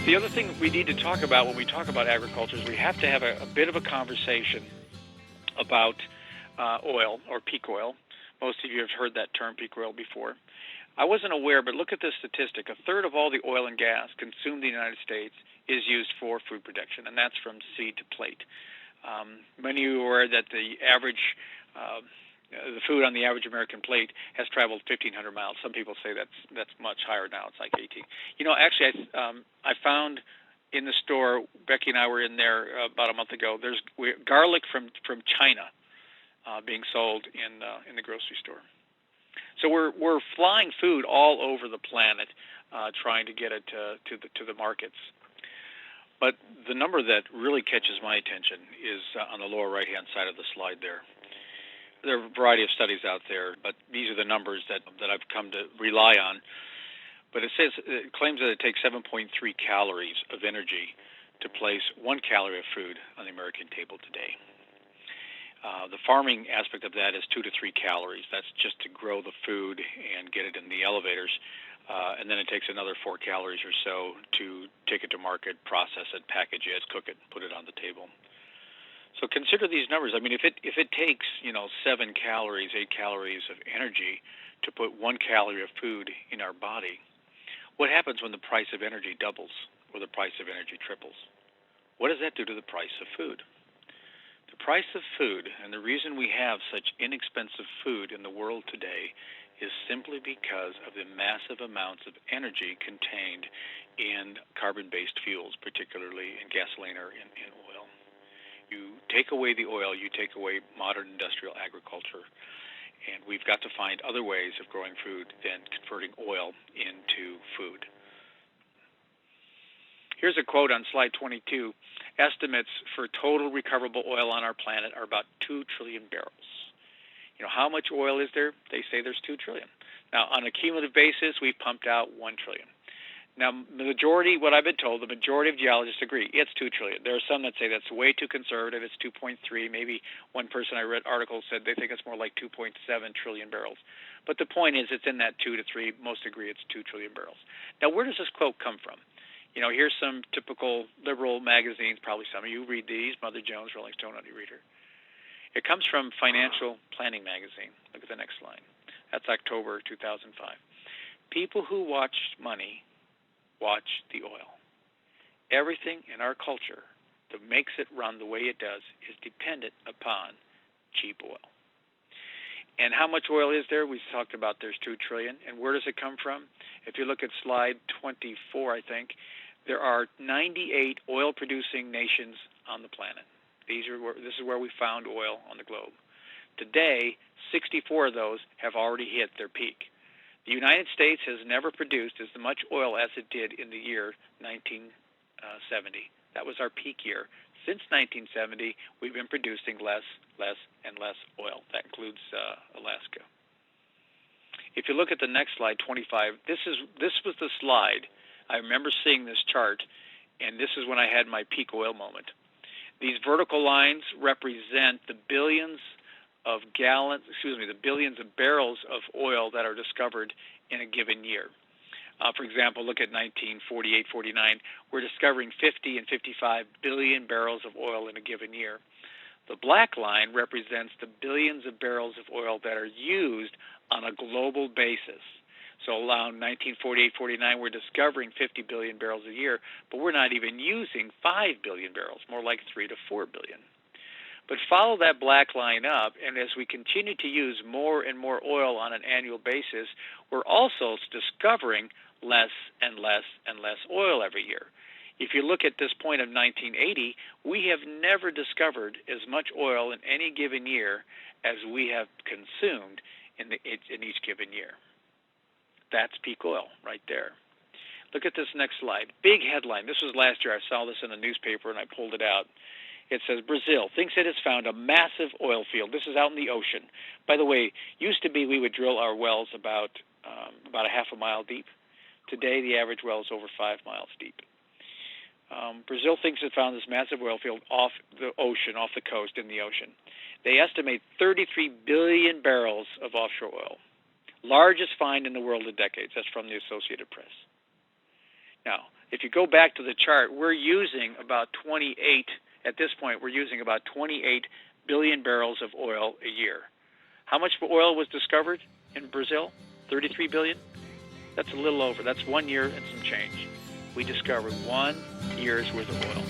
The other thing we need to talk about when we talk about agriculture is we have to have a bit of a conversation about oil or peak oil. Most of you have heard that term, peak oil, before. I wasn't aware, but look at this statistic. A third of all the oil and gas consumed in the United States is used for food production, and that's from seed to plate. Many of you are aware that the food on the average American plate has traveled 1,500 miles. Some people say that's much higher now. It's like 18. Actually, I found in the store, Becky and I were in there about a month ago. There's garlic from China being sold in the grocery store. So we're flying food all over the planet, trying to get it to the markets. But the number that really catches my attention is on the lower right-hand side of the slide there. There are a variety of studies out there, but these are the numbers that I've come to rely on. But it claims that it takes 7.3 calories of energy to place 1 calorie of food on the American table today. The farming aspect of that is 2 to 3 calories. That's just to grow the food and get it in the elevators. And then it takes another 4 calories or so to take it to market, process it, package it, cook it, put it on the table. So consider these numbers. I mean, if it takes 7 calories, 8 calories of energy to put 1 calorie of food in our body, what happens when the price of energy doubles or the price of energy triples? What does that do to the price of food? The price of food, and the reason we have such inexpensive food in the world today, is simply because of the massive amounts of energy contained in carbon-based fuels, particularly in gasoline or in oil. You take away the oil, you take away modern industrial agriculture, and we've got to find other ways of growing food than converting oil into food. Here's a quote on slide 22. Estimates for total recoverable oil on our planet are about 2 trillion barrels. How much oil is there? They say there's 2 trillion. Now, on a cumulative basis, we've pumped out 1 trillion. Now, what I've been told, the majority of geologists agree, it's 2 trillion. There are some that say that's way too conservative, it's 2.3. Maybe one person I read articles said they think it's more like 2.7 trillion barrels. But the point is, it's in that 2 to 3. Most agree it's 2 trillion barrels. Now, where does this quote come from? Here's some typical liberal magazines. Probably some of you read these, Mother Jones, Rolling Stone, Honey Reader. It comes from Financial Planning magazine. Look at the next line. That's October 2005. People who watch money watch the oil. Everything in our culture that makes it run the way it does is dependent upon cheap oil. And how much oil is there? We talked about there's 2 trillion. And where does it come from? If you look at slide 24, I think, there are 98 oil-producing nations on the planet. This is where we found oil on the globe. Today, 64 of those have already hit their peak. The United States has never produced as much oil as it did in the year 1970. That was our peak year. Since 1970, we've been producing less, and less oil. That includes Alaska. If you look at the next slide, 25, this was the slide. I remember seeing this chart, and this is when I had my peak oil moment. These vertical lines represent the billions of barrels of oil that are discovered in a given year. For example, look at 1948, 49. We're discovering 50 and 55 billion barrels of oil in a given year. The black line represents the billions of barrels of oil that are used on a global basis. So around 1948, 49, we're discovering 50 billion barrels a year, but we're not even using 5 billion barrels, more like 3 to 4 billion. But follow that black line up, and as we continue to use more and more oil on an annual basis, we're also discovering less and less and less oil every year. If you look at this point of 1980, we have never discovered as much oil in any given year as we have consumed in each given year. That's peak oil right there. Look at this next slide. Big headline. This was last year. I saw this in a newspaper, and I pulled it out. It says, Brazil thinks it has found a massive oil field. This is out in the ocean. By the way, used to be we would drill our wells about a half a mile deep. Today, the average well is over 5 miles deep. Brazil thinks it found this massive oil field off the ocean, off the coast in the ocean. They estimate 33 billion barrels of offshore oil. Largest find in the world in decades. That's from the Associated Press. Now, If you go back to the chart, we're using about 28, at this point, we're using about 28 billion barrels of oil a year. How much oil was discovered in Brazil? 33 billion? That's a little over. That's 1 year and some change. We discovered 1 year's worth of oil.